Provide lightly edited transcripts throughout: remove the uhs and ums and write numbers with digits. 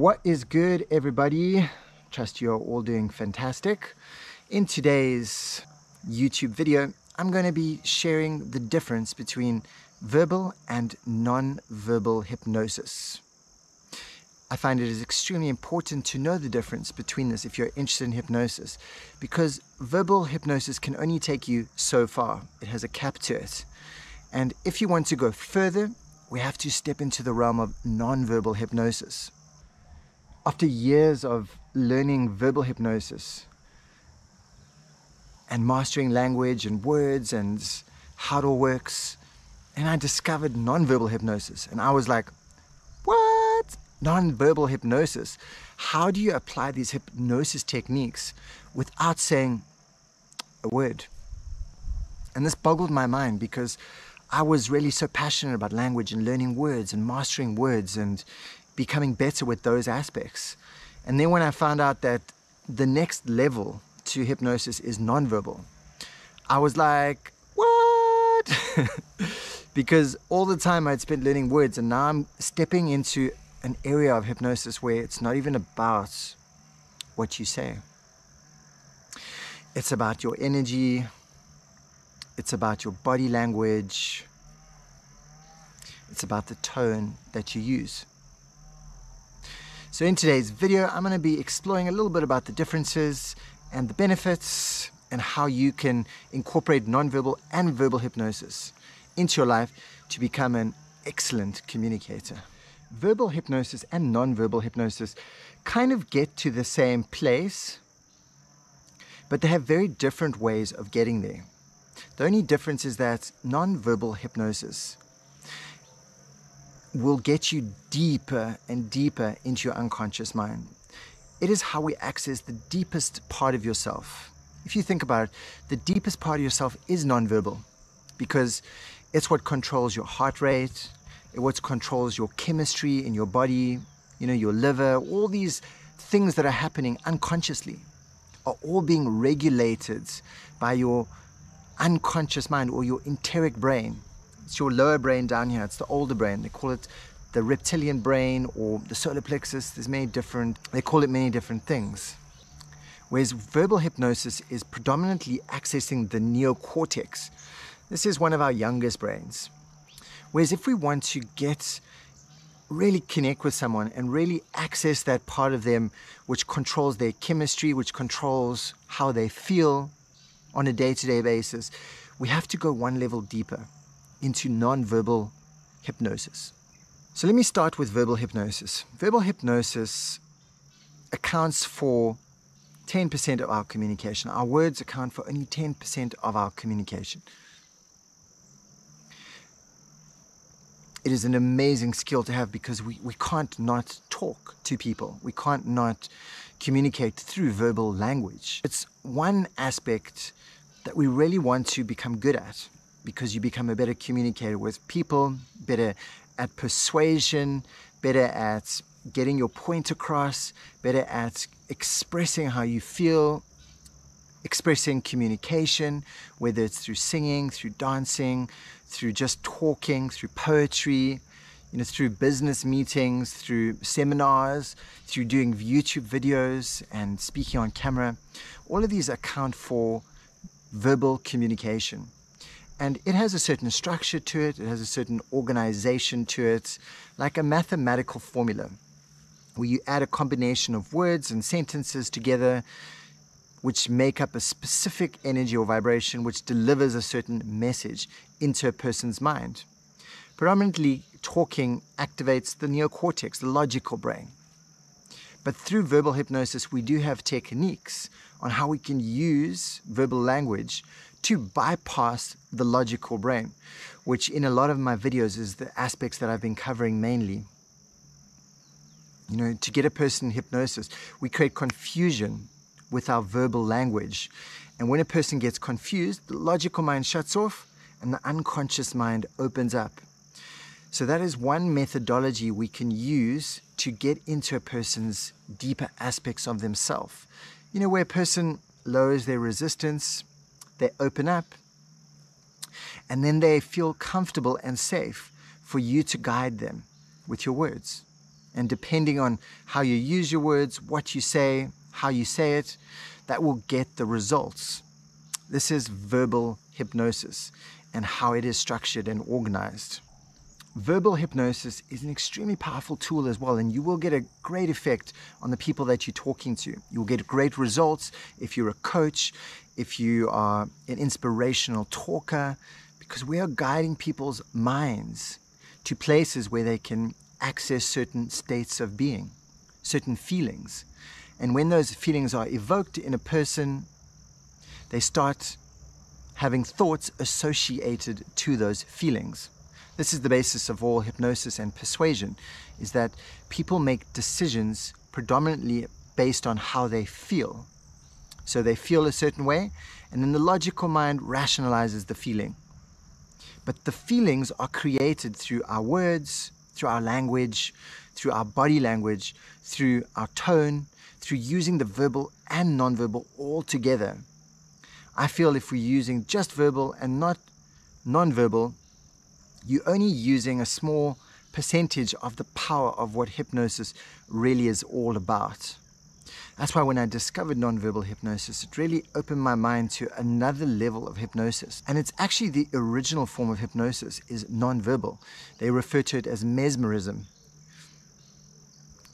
What is good, everybody? Trust you're all doing fantastic. In today's YouTube video, I'm going to be sharing the difference between verbal and non-verbal hypnosis. I find it is extremely important to know the difference between this if you're interested in hypnosis, because verbal hypnosis can only take you so far. It has a cap to it. And if you want to go further, we have to step into the realm of non-verbal hypnosis. After years of learning verbal hypnosis and mastering language and words and how it all works, and I discovered non-verbal hypnosis, and I was like, what? Non-verbal hypnosis? How do you apply these hypnosis techniques without saying a word? And this boggled my mind because I was really so passionate about language and learning words and mastering words and becoming better with those aspects. And then when I found out that the next level to hypnosis is nonverbal, I was like, what? Because all the time I'd spent learning words, and now I'm stepping into an area of hypnosis where it's not even about what you say. It's about your energy. It's about your body language. It's about the tone that you use. So in today's video, I'm going to be exploring a little bit about the differences and the benefits and how you can incorporate nonverbal and verbal hypnosis into your life to become an excellent communicator. Verbal hypnosis and nonverbal hypnosis kind of get to the same place, but they have very different ways of getting there. The only difference is that nonverbal hypnosis will get you deeper and deeper into your unconscious mind. It is how we access the deepest part of yourself. If you think about it, the deepest part of yourself is nonverbal because it's what controls your heart rate, it's what controls your chemistry in your body, your liver. All these things that are happening unconsciously are all being regulated by your unconscious mind or your enteric brain. It's your lower brain down here. It's the older brain. They call it the reptilian brain or the solar plexus. They call it many different things. Whereas verbal hypnosis is predominantly accessing the neocortex. This is one of our youngest brains. Whereas if we want to really connect with someone and really access that part of them which controls their chemistry, which controls how they feel on a day-to-day basis, we have to go one level deeper into non-verbal hypnosis. So let me start with verbal hypnosis. Verbal hypnosis accounts for 10% of our communication. Our words account for only 10% of our communication. It is an amazing skill to have because we can't not talk to people. We can't not communicate through verbal language. It's one aspect that we really want to become good at, because you become a better communicator with people, better at persuasion, better at getting your point across, better at expressing how you feel, expressing communication, whether it's through singing, through dancing, through just talking, through poetry, through business meetings, through seminars, through doing YouTube videos and speaking on camera. All of these account for verbal communication. And it has a certain structure to it. It has a certain organization to it, like a mathematical formula, where you add a combination of words and sentences together, which make up a specific energy or vibration, which delivers a certain message into a person's mind. Predominantly, talking activates the neocortex, the logical brain. But through verbal hypnosis, we do have techniques on how we can use verbal language to bypass the logical brain, which in a lot of my videos is the aspects that I've been covering mainly. To get a person in hypnosis, we create confusion with our verbal language. And when a person gets confused, the logical mind shuts off and the unconscious mind opens up. So that is one methodology we can use to get into a person's deeper aspects of themselves. Where a person lowers their resistance, they open up, and then they feel comfortable and safe for you to guide them with your words. And depending on how you use your words, what you say, how you say it, that will get the results. This is verbal hypnosis and how it is structured and organized. Verbal hypnosis is an extremely powerful tool as well, and you will get a great effect on the people that you're talking to. You will get great results if you're a coach, if you are an inspirational talker, because we are guiding people's minds to places where they can access certain states of being, certain feelings. And when those feelings are evoked in a person, they start having thoughts associated to those feelings. This is the basis of all hypnosis and persuasion, is that people make decisions predominantly based on how they feel. So they feel a certain way, and then the logical mind rationalizes the feeling. But the feelings are created through our words, through our language, through our body language, through our tone, through using the verbal and nonverbal all together. I feel if we're using just verbal and not nonverbal, you're only using a small percentage of the power of what hypnosis really is all about. That's why when I discovered nonverbal hypnosis, it really opened my mind to another level of hypnosis. And it's actually the original form of hypnosis is nonverbal. They refer to it as mesmerism.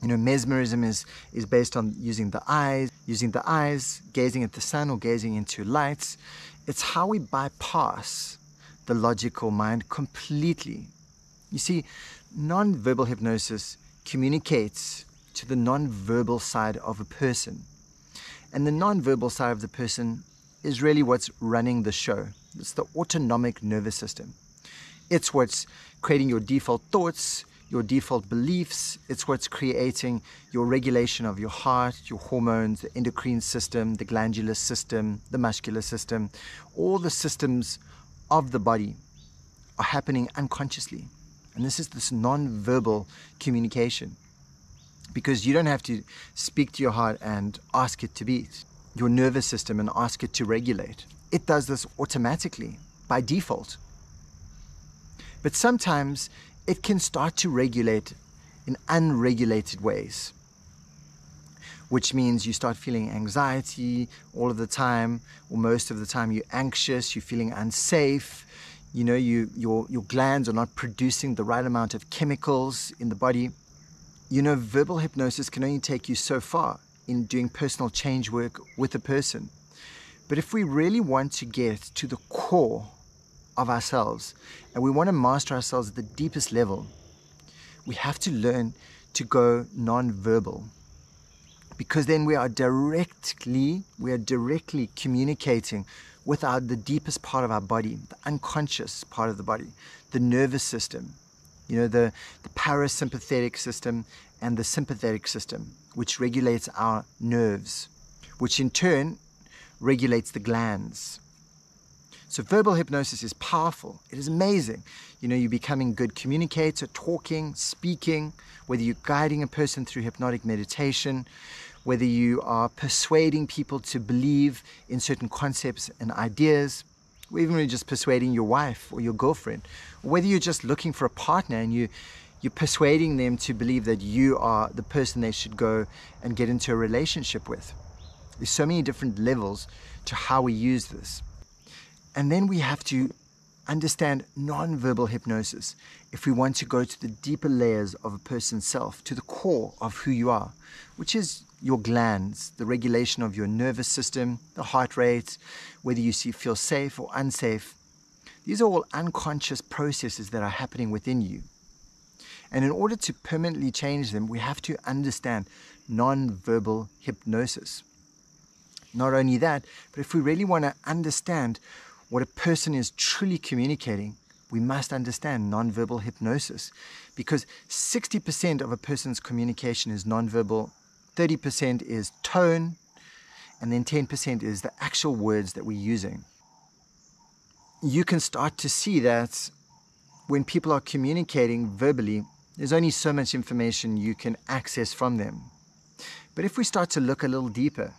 You know, mesmerism is based on using the eyes, gazing at the sun or gazing into lights. It's how we bypass the logical mind completely. You see, non-verbal hypnosis communicates to the non-verbal side of a person. And the non-verbal side of the person is really what's running the show. It's the autonomic nervous system. It's what's creating your default thoughts, your default beliefs. It's what's creating your regulation of your heart, your hormones, the endocrine system, the glandular system, the muscular system. All the systems of the body are happening unconsciously. And this is this non-verbal communication, because you don't have to speak to your heart and ask it to beat, your nervous system, and ask it to regulate. It does this automatically by default. But sometimes it can start to regulate in unregulated ways, which means you start feeling anxiety all of the time, or most of the time you're anxious, you're feeling unsafe, you know, your glands are not producing the right amount of chemicals in the body. You know, verbal hypnosis can only take you so far in doing personal change work with a person. But if we really want to get to the core of ourselves, and we want to master ourselves at the deepest level, we have to learn to go non-verbal. Because then we are directly communicating with the deepest part of our body, the unconscious part of the body, the nervous system, you know, the PARA-SYMPATHETIC system and the sympathetic system, which regulates our nerves, which in turn regulates the glands. So verbal hypnosis is powerful. It is amazing. You know, you're becoming a good communicator, talking, speaking, whether you're guiding a person through hypnotic meditation, whether you are persuading people to believe in certain concepts and ideas, or even when you're just persuading your wife or your girlfriend, or whether you're just looking for a partner and you're persuading them to believe that you are the person they should go and get into a relationship with. There's so many different levels to how we use this. And then we have to understand non-verbal hypnosis if we want to go to the deeper layers of a person's self, to the core of who you are, which is your glands, the regulation of your nervous system, the heart rate, whether you feel safe or unsafe. These are all unconscious processes that are happening within you. And in order to permanently change them, we have to understand non-verbal hypnosis. Not only that, but if we really want to understand what a person is truly communicating, we must understand non-verbal hypnosis, because 60% of a person's communication is non-verbal, 30% is tone, and then 10% is the actual words that we're using. You can start to see that when people are communicating verbally, there's only so much information you can access from them. But if we start to look a little deeper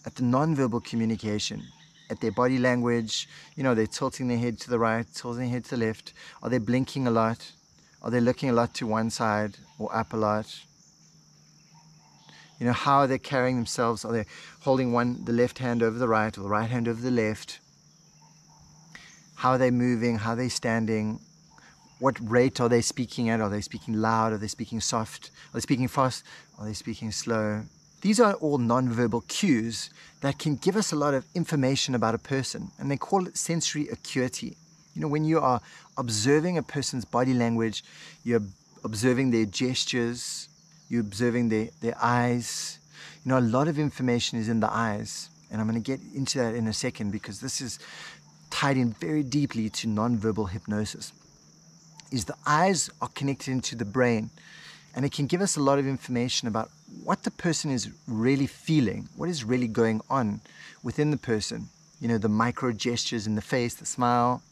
at the non-verbal communication, at their body language, you know, they're tilting their head to the right, tilting their head to the left. Are they blinking a lot? Are they looking a lot to one side or up a lot? You know, how are they carrying themselves? Are they holding the left hand over the right, or the right hand over the left? How are they moving? How are they standing? What rate are they speaking at? Are they speaking loud? Are they speaking soft? Are they speaking fast? Are they speaking slow? These are all nonverbal cues that can give us a lot of information about a person, and they call it sensory acuity. You know, when you are observing a person's body language, you're observing their gestures, you're observing their eyes. You know, a lot of information is in the eyes, and I'm going to get into that in a second, because this is tied in very deeply to nonverbal hypnosis. Is the eyes are connected into the brain, and it can give us a lot of information about what the person is really feeling, what is really going on within the person. You know, the micro gestures in the face, the smile.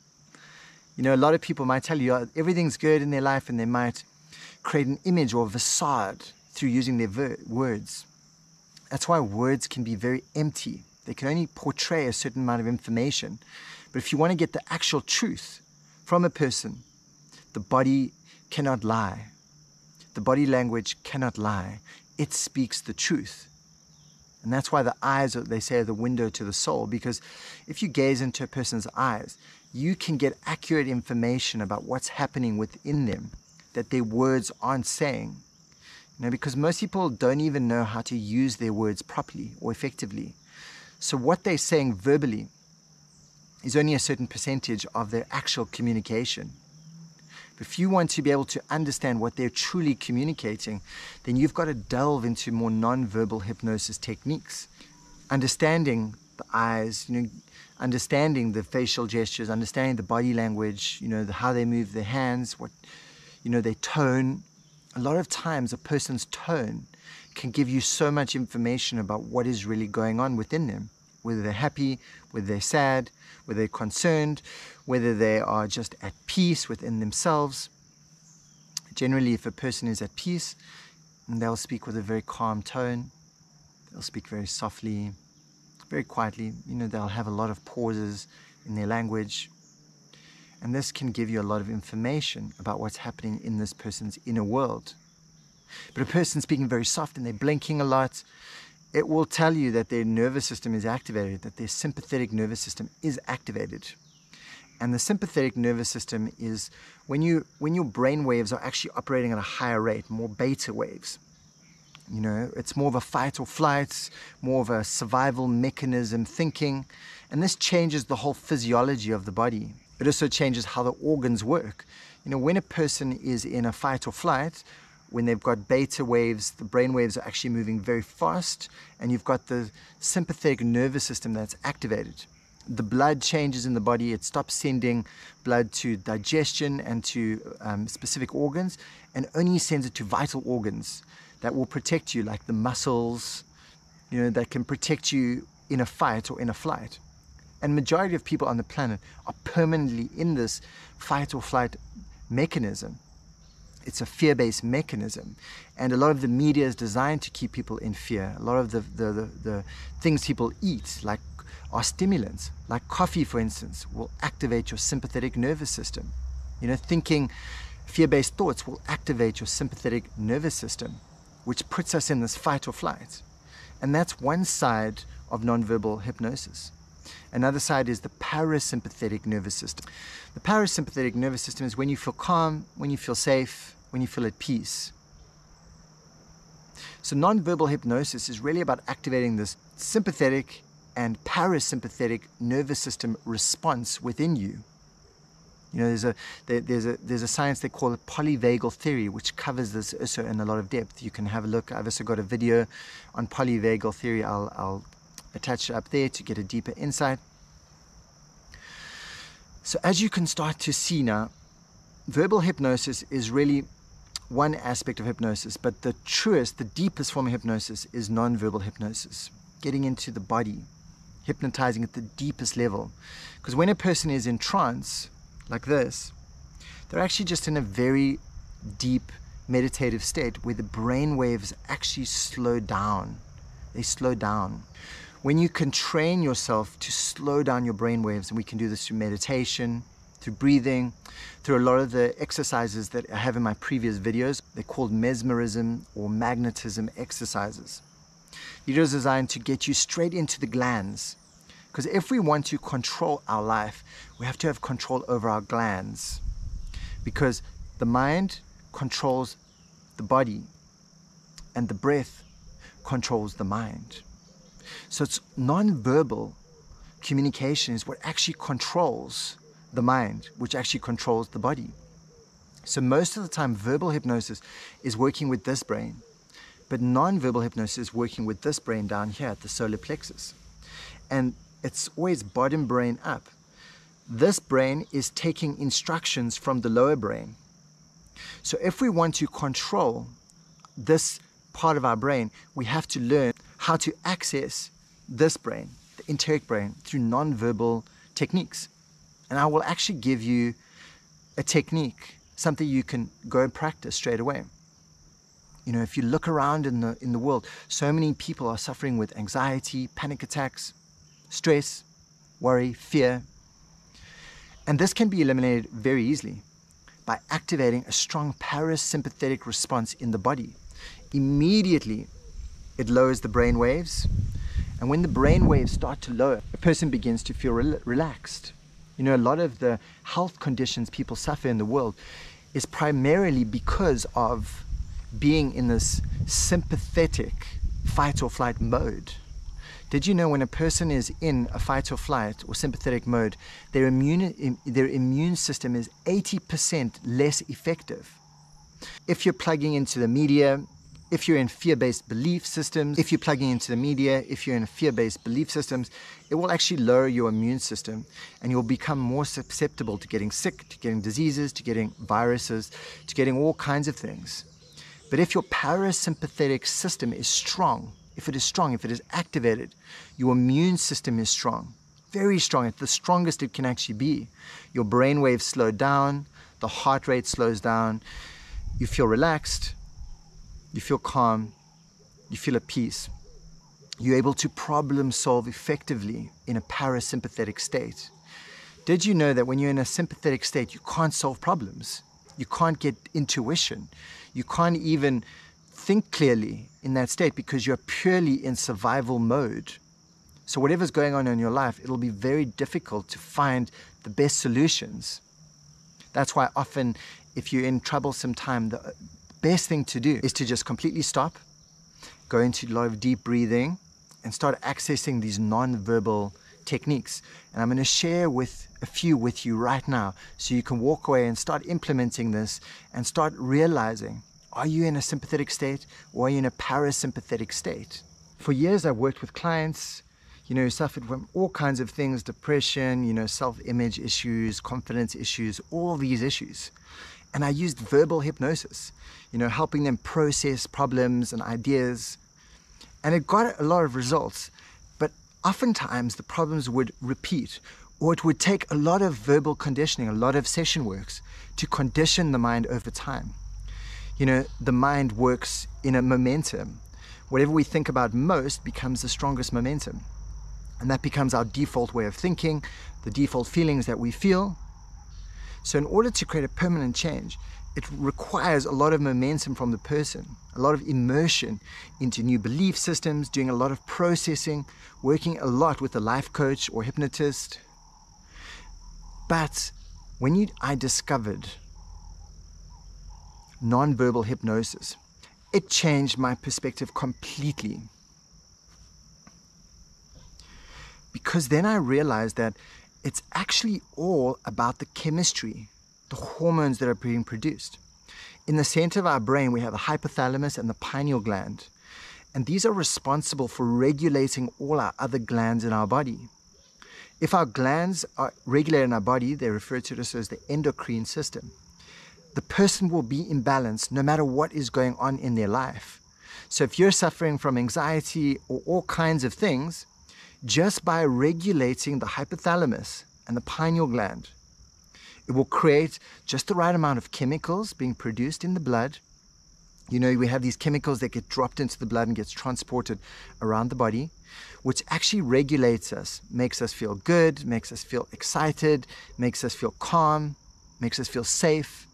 You know, a lot of people might tell you everything's good in their life, and they might create an image or a facade through using their words. That's why words can be very empty. They can only portray a certain amount of information. But if you want to get the actual truth from a person, the body cannot lie. The body language cannot lie. It speaks the truth. And that's why the eyes, they say, are the window to the soul, because if you gaze into a person's eyes, you can get accurate information about what's happening within them that their words aren't saying. You know, because most people don't even know how to use their words properly or effectively. So what they're saying verbally is only a certain percentage of their actual communication. If you want to be able to understand what they're truly communicating, then you've got to delve into more non-verbal hypnosis techniques. Understanding the eyes, you know, understanding the facial gestures, understanding the body language, you know, how they move their hands, what, you know, their tone. A lot of times a person's tone can give you so much information about what is really going on within them, whether they're happy, whether they're sad, whether they're concerned, whether they are just at peace within themselves. Generally, if a person is at peace, they'll speak with a very calm tone. They'll speak very softly, very quietly. You know, they'll have a lot of pauses in their language. And this can give you a lot of information about what's happening in this person's inner world. But a person speaking very soft and they're blinking a lot, it will tell you that their nervous system is activated, that their sympathetic nervous system is activated. And the sympathetic nervous system is when your brain waves are actually operating at a higher rate, more beta waves. You know, it's more of a fight or flight, more of a survival mechanism thinking. And this changes the whole physiology of the body. It also changes how the organs work. You know, when a person is in a fight or flight, when they've got beta waves, the brain waves are actually moving very fast, and you've got the sympathetic nervous system that's activated. The blood changes in the body. It stops sending blood to digestion and to specific organs, and only sends it to vital organs that will protect you, like the muscles, you know, that can protect you in a fight or in a flight. And majority of people on the planet are permanently in this fight or flight mechanism. It's a fear-based mechanism, and a lot of the media is designed to keep people in fear. A lot of the things people eat, like, are stimulants. Like coffee, for instance, will activate your sympathetic nervous system. You know, thinking fear-based thoughts will activate your sympathetic nervous system, which puts us in this fight or flight. And that's one side of nonverbal hypnosis. Another side is the parasympathetic nervous system. The parasympathetic nervous system is when you feel calm, when you feel safe, when you feel at peace. So nonverbal hypnosis is really about activating this sympathetic and parasympathetic nervous system response within you. You know, there's a science they call it polyvagal theory, which covers this also in a lot of depth. You can have a look. I've also got a video on polyvagal theory. I'll attach it up there to get a deeper insight. So as you can start to see now, verbal hypnosis is really one aspect of hypnosis, but the truest, the deepest form of hypnosis is nonverbal hypnosis, getting into the body, hypnotizing at the deepest level. Because when a person is in trance, like this, they're actually just in a very deep meditative state where the brain waves actually slow down. They slow down. When you can train yourself to slow down your brain waves, and we can do this through meditation, through breathing, through a lot of the exercises that I have in my previous videos, they're called mesmerism or magnetism exercises. Video is designed to get you straight into the glands. Because if we want to control our life, we have to have control over our glands. Because the mind controls the body and the breath controls the mind. So it's non-verbal communication is what actually controls the mind, which actually controls the body. So most of the time, verbal hypnosis is working with this brain, but non-verbal hypnosis is working with this brain down here at the solar plexus. And it's always bottom brain up. This brain is taking instructions from the lower brain. So if we want to control this part of our brain, we have to learn how to access this brain, the enteric brain, through non-verbal techniques. And I will actually give you a technique, something you can go and practice straight away. You know, if you look around in the world, so many people are suffering with anxiety, panic attacks, stress, worry, fear. And this can be eliminated very easily by activating a strong parasympathetic response in the body. Immediately, it lowers the brain waves. And when the brain waves start to lower, a person begins to feel relaxed. You know, a lot of the health conditions people suffer in the world is primarily because of being in this sympathetic fight or flight mode. Did you know when a person is in a fight or flight or sympathetic mode, their immune system is 80% less effective? If you're plugging into the media, if you're in fear-based belief systems, if you're plugging into the media, if you're in fear-based belief systems, it will actually lower your immune system and you'll become more susceptible to getting sick, to getting diseases, to getting viruses, to getting all kinds of things. But if your parasympathetic system is strong, if it is activated, your immune system is strong, very strong, at the strongest it can actually be. Your brain waves slow down, the heart rate slows down, you feel relaxed, you feel calm, you feel at peace. You're able to problem solve effectively in a parasympathetic state. Did you know that when you're in a sympathetic state, you can't solve problems? You can't get intuition. You can't even think clearly in that state because you're purely in survival mode. So whatever's going on in your life, it'll be very difficult to find the best solutions. That's why often if you're in troublesome time, the best thing to do is to just completely stop, go into a lot of deep breathing and start accessing these non-verbal techniques. And I'm going to share a few with you right now so you can walk away and start implementing this and start realizing, are you in a sympathetic state or are you in a parasympathetic state? For years I've worked with clients, you know, who suffered from all kinds of things, depression, you know, self-image issues, confidence issues, all these issues. And I used verbal hypnosis, you know, helping them process problems and ideas. And it got a lot of results, but oftentimes the problems would repeat, or it would take a lot of verbal conditioning, a lot of session works to condition the mind over time. You know, the mind works in a momentum. Whatever we think about most becomes the strongest momentum. And that becomes our default way of thinking, the default feelings that we feel. So in order to create a permanent change, it requires a lot of momentum from the person, a lot of immersion into new belief systems, doing a lot of processing, working a lot with a life coach or hypnotist. But when I discovered non-verbal hypnosis, it changed my perspective completely. Because then I realized that it's actually all about the chemistry, the hormones that are being produced. In the center of our brain, we have the hypothalamus and the pineal gland. And these are responsible for regulating all our other glands in our body. If our glands are regulated in our body, they refer to this as the endocrine system. The person will be imbalanced no matter what is going on in their life. So if you're suffering from anxiety or all kinds of things, just by regulating the hypothalamus and the pineal gland, it will create just the right amount of chemicals being produced in the blood. You know, we have these chemicals that get dropped into the blood and gets transported around the body, which actually regulates us, makes us feel good, makes us feel excited, makes us feel calm, makes us feel safe.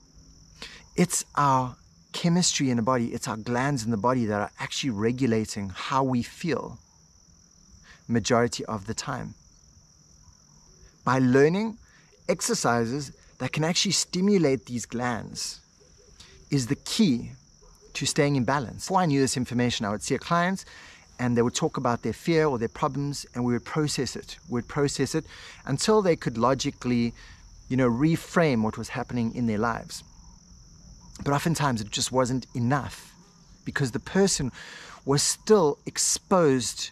It's our chemistry in the body, it's our glands in the body that are actually regulating how we feel majority of the time. By learning exercises that can actually stimulate these glands is the key to staying in balance. Before I knew this information, I would see a client and they would talk about their fear or their problems, and we would process it. We would process it until they could logically, reframe what was happening in their lives. But oftentimes it just wasn't enough, because the person was still exposed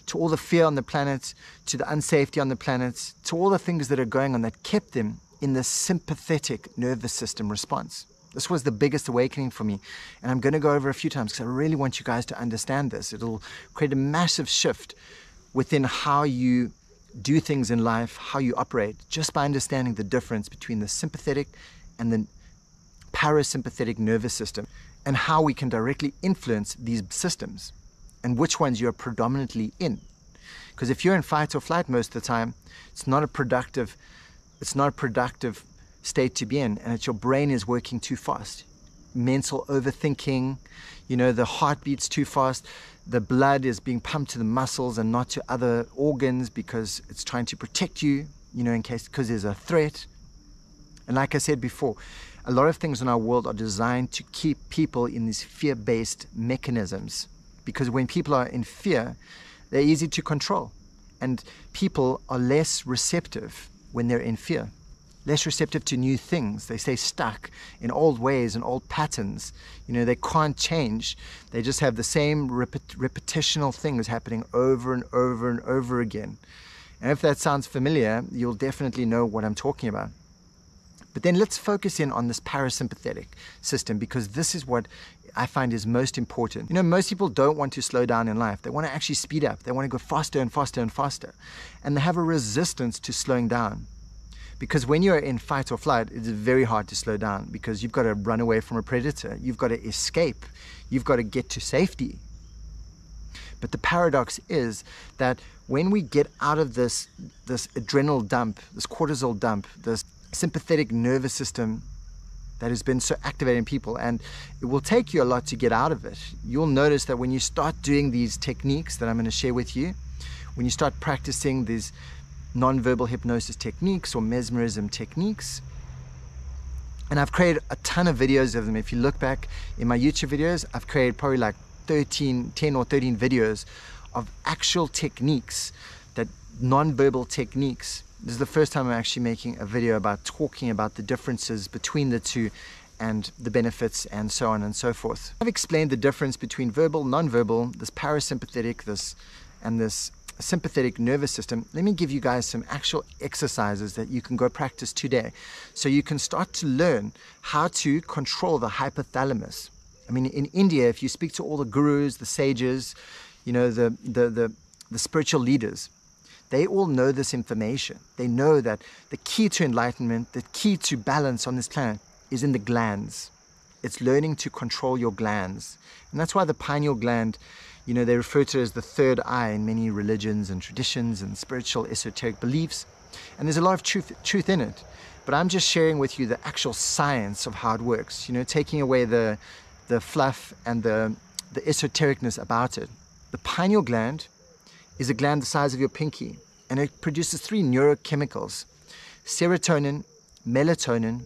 to all the fear on the planet, to the unsafety on the planet, to all the things that are going on that kept them in the sympathetic nervous system response. This was the biggest awakening for me, and I'm going to go over a few times because I really want you guys to understand this. It'll create a massive shift within how you do things in life, how you operate, just by understanding the difference between the sympathetic and the parasympathetic nervous system, and how we can directly influence these systems and which ones you're predominantly in. Because if you're in fight or flight most of the time, it's not a productive state to be in, and it's your brain is working too fast. Mental overthinking, the heartbeat's too fast, the blood is being pumped to the muscles and not to other organs because it's trying to protect you, because there's a threat. And like I said before, a lot of things in our world are designed to keep people in these fear-based mechanisms, because when people are in fear, they're easy to control, and people are less receptive when they're in fear. Less receptive to new things. They stay stuck in old ways and old patterns. They can't change. They just have the same repetitional things happening over and over and over again. And if that sounds familiar, you'll definitely know what I'm talking about. But then let's focus in on this parasympathetic system, because this is what I find is most important. Most people don't want to slow down in life. They want to actually speed up. They want to go faster and faster and faster. And they have a resistance to slowing down. Because when you're in fight or flight, it's very hard to slow down, because you've got to run away from a predator. You've got to escape. You've got to get to safety. But the paradox is that when we get out of this adrenal dump, this cortisol dump, this sympathetic nervous system that has been so activated in people, and it will take you a lot to get out of it. You'll notice that when you start doing these techniques that I'm going to share with you, when you start practicing these nonverbal hypnosis techniques or mesmerism techniques, and I've created a ton of videos of them. If you look back in my YouTube videos, I've created probably like 10 or 13 videos of actual techniques, that nonverbal techniques. This is the first time I'm actually making a video about talking about the differences between the two and the benefits and so on and so forth. I've explained the difference between verbal, nonverbal, this parasympathetic, this sympathetic nervous system. Let me give you guys some actual exercises that you can go practice today, so you can start to learn how to control the hypothalamus. I mean, in India, if you speak to all the gurus, the sages, the spiritual leaders, they all know this information. They know that the key to enlightenment, the key to balance on this planet is in the glands. It's learning to control your glands. And that's why the pineal gland, they refer to it as the third eye in many religions and traditions and spiritual esoteric beliefs. And there's a lot of truth in it. But I'm just sharing with you the actual science of how it works, taking away the fluff and the esotericness about it. The pineal gland is a gland the size of your pinky, and it produces 3 neurochemicals: serotonin, melatonin,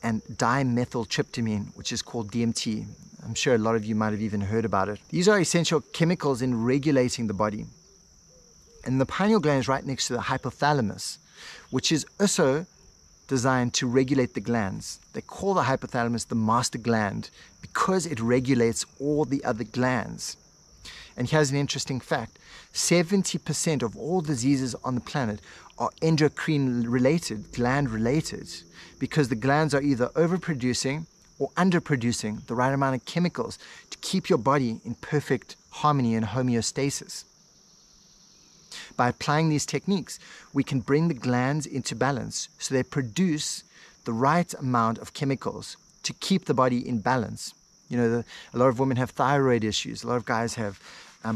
and dimethyltryptamine, which is called DMT. I'm sure a lot of you might have even heard about it. These are essential chemicals in regulating the body. And the pineal gland is right next to the hypothalamus, which is also designed to regulate the glands. They call the hypothalamus the master gland because it regulates all the other glands. And here's an interesting fact: 70% of all diseases on the planet are endocrine related, gland related, because the glands are either overproducing or underproducing the right amount of chemicals to keep your body in perfect harmony and homeostasis. By applying these techniques, we can bring the glands into balance so they produce the right amount of chemicals to keep the body in balance. A lot of women have thyroid issues. A lot of guys have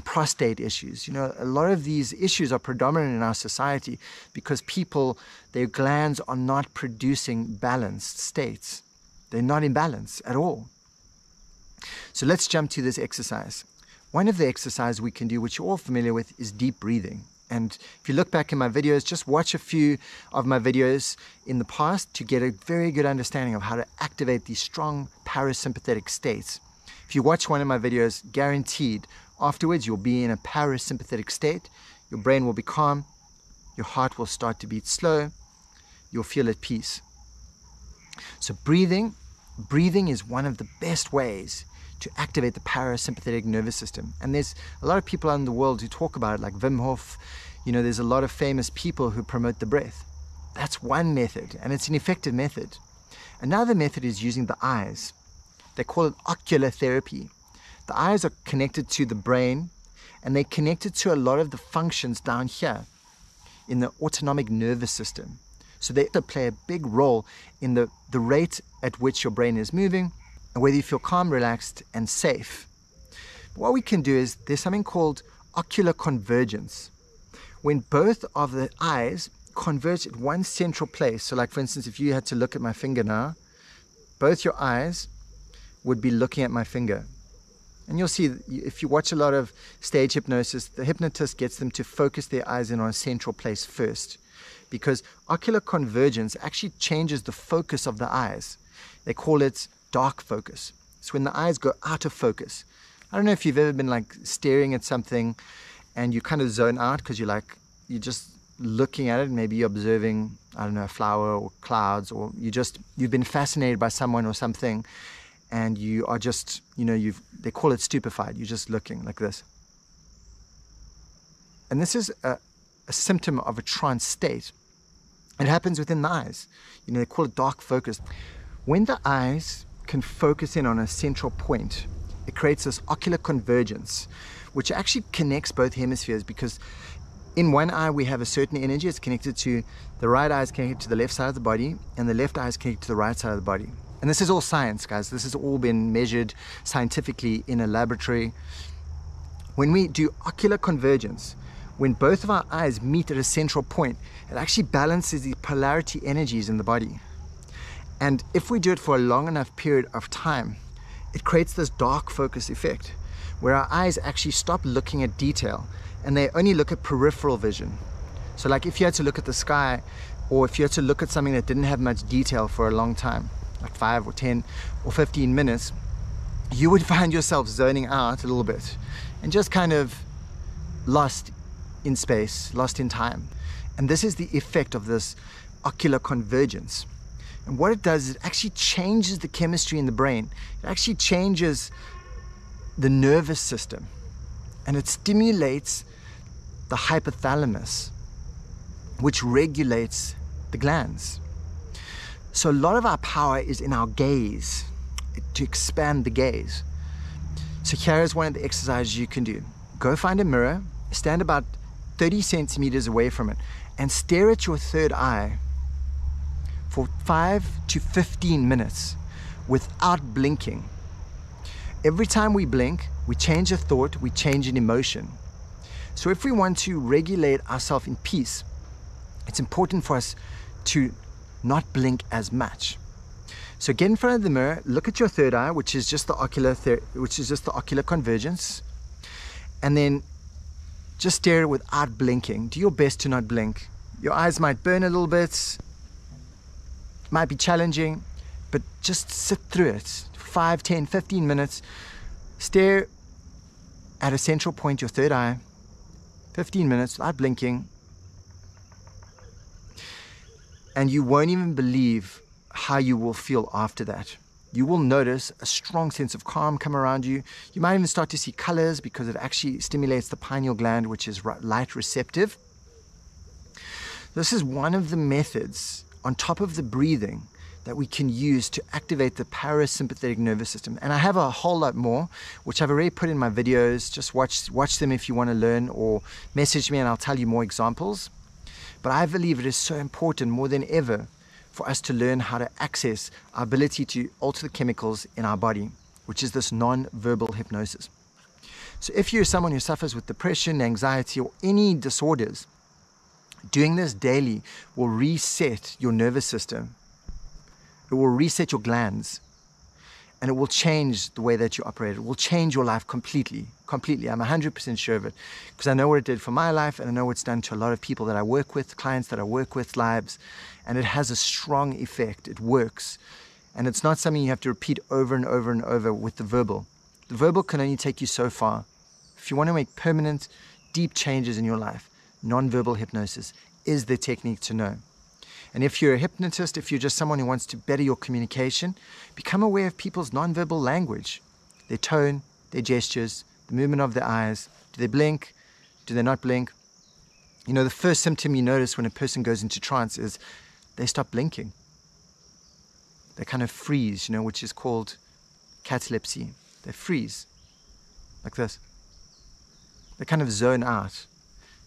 prostate issues. A lot of these issues are predominant in our society because their glands are not producing balanced states. They're not in balance at all. So let's jump to this exercise. One of the exercises we can do, which you're all familiar with, is deep breathing. And if you look back in my videos, just watch a few of my videos in the past to get a very good understanding of how to activate these strong parasympathetic states. If you watch one of my videos, guaranteed, afterwards you'll be in a parasympathetic state. Your brain will be calm. Your heart will start to beat slow. You'll feel at peace. So breathing is one of the best ways to activate the parasympathetic nervous system. And there's a lot of people out in the world who talk about it, like Wim Hof. You know, there's a lot of famous people who promote the breath. That's one method, and it's an effective method. Another method is using the eyes. They call it ocular therapy. The eyes are connected to the brain, and they're connected to a lot of the functions down here in the autonomic nervous system. So they play a big role in the rate at which your brain is moving, and whether you feel calm, relaxed, and safe. What we can do is, there's something called ocular convergence. When both of the eyes converge at one central place, so like for instance, if you had to look at my finger now, both your eyes would be looking at my finger. And you'll see, if you watch a lot of stage hypnosis, the hypnotist gets them to focus their eyes in on a central place first, because ocular convergence actually changes the focus of the eyes. They call it dark focus. It's when the eyes go out of focus. I don't know if you've ever been like staring at something and you kind of zone out because you're just looking at it. Maybe you're observing, I don't know, a flower or clouds, or you've been fascinated by someone or something, and you are just, they call it stupefied. You're just looking like this. And this is a symptom of a trance state. It happens within the eyes. They call it dark focus. When the eyes can focus in on a central point, it creates this ocular convergence, which actually connects both hemispheres, because in one eye we have a certain energy. It's connected to the right eye, is connected to the left side of the body, and the left eye is connected to the right side of the body. And this is all science, guys. This has all been measured scientifically in a laboratory. When we do ocular convergence, when both of our eyes meet at a central point, it actually balances the polarity energies in the body. And if we do it for a long enough period of time, it creates this dark focus effect, where our eyes actually stop looking at detail and they only look at peripheral vision. So like if you had to look at the sky, or if you had to look at something that didn't have much detail for a long time, like 5 or 10 or 15 minutes, you would find yourself zoning out a little bit and just kind of lost in space, lost in time. And this is the effect of this ocular convergence. And what it does is it actually changes the chemistry in the brain. It actually changes the nervous system, and it stimulates the hypothalamus, which regulates the glands. So a lot of our power is in our gaze, to expand the gaze. So here is one of the exercises you can do. Go find a mirror, stand about 30 centimeters away from it, and stare at your third eye for 5 to 15 minutes without blinking. Every time we blink, we change a thought, we change an emotion. So if we want to regulate ourselves in peace, it's important for us to not blink as much. So get in front of the mirror, look at your third eye, which is just the ocular convergence, and then just stare without blinking. Do your best to not blink. Your eyes might burn a little bit, might be challenging, but just sit through it. 5, 10, 15 minutes. Stare at a central point, your third eye, 15 minutes without blinking. And you won't even believe how you will feel after that. You will notice a strong sense of calm come around you. You might even start to see colors, because it actually stimulates the pineal gland, which is light receptive. This is one of the methods, on top of the breathing, that we can use to activate the parasympathetic nervous system. And I have a whole lot more, which I've already put in my videos. Just watch them if you want to learn, or message me and I'll tell you more examples. But I believe it is so important, more than ever, for us to learn how to access our ability to alter the chemicals in our body, which is this non-verbal hypnosis. So if you're someone who suffers with depression, anxiety, or any disorders, doing this daily will reset your nervous system. It will reset your glands, and it will change the way that you operate. It will change your life completely. I'm 100% sure of it, because I know what it did for my life, and I know what it's done to a lot of people that I work with, clients that I work with, lives, and it has a strong effect. It works, and it's not something you have to repeat over and over and over with the verbal. The verbal can only take you so far. If you want to make permanent, deep changes in your life, nonverbal hypnosis is the technique to know. And if you're a hypnotist, if you're just someone who wants to better your communication, become aware of people's nonverbal language, their tone, their gestures, the movement of their eyes. Do they blink? Do they not blink? You know, the first symptom you notice when a person goes into trance is they stop blinking. They kind of freeze, you know, which is called catalepsy. They freeze, like this. They kind of zone out.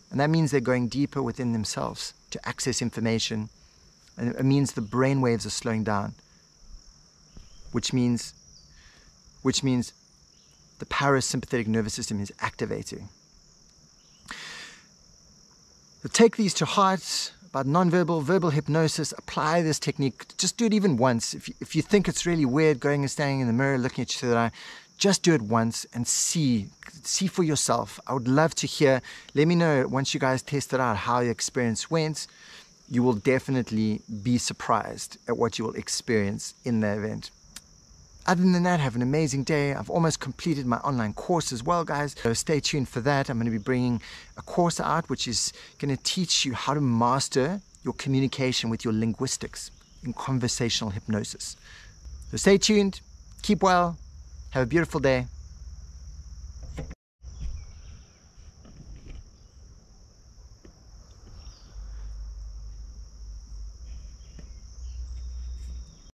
And that means they're going deeper within themselves to access information. And it means the brain waves are slowing down, which means the parasympathetic nervous system is activating. So take these to heart about nonverbal, verbal hypnosis. Apply this technique. Just do it even once. If you think it's really weird going and standing in the mirror looking at your third eye, just do it once and see for yourself. I would love to hear. Let me know once you guys test it out how your experience went. You will definitely be surprised at what you will experience in the event. Other than that, have an amazing day. I've almost completed my online course as well, guys. So stay tuned for that. I'm going to be bringing a course out which is going to teach you how to master your communication with your linguistics in conversational hypnosis. So stay tuned. Keep well. Have a beautiful day.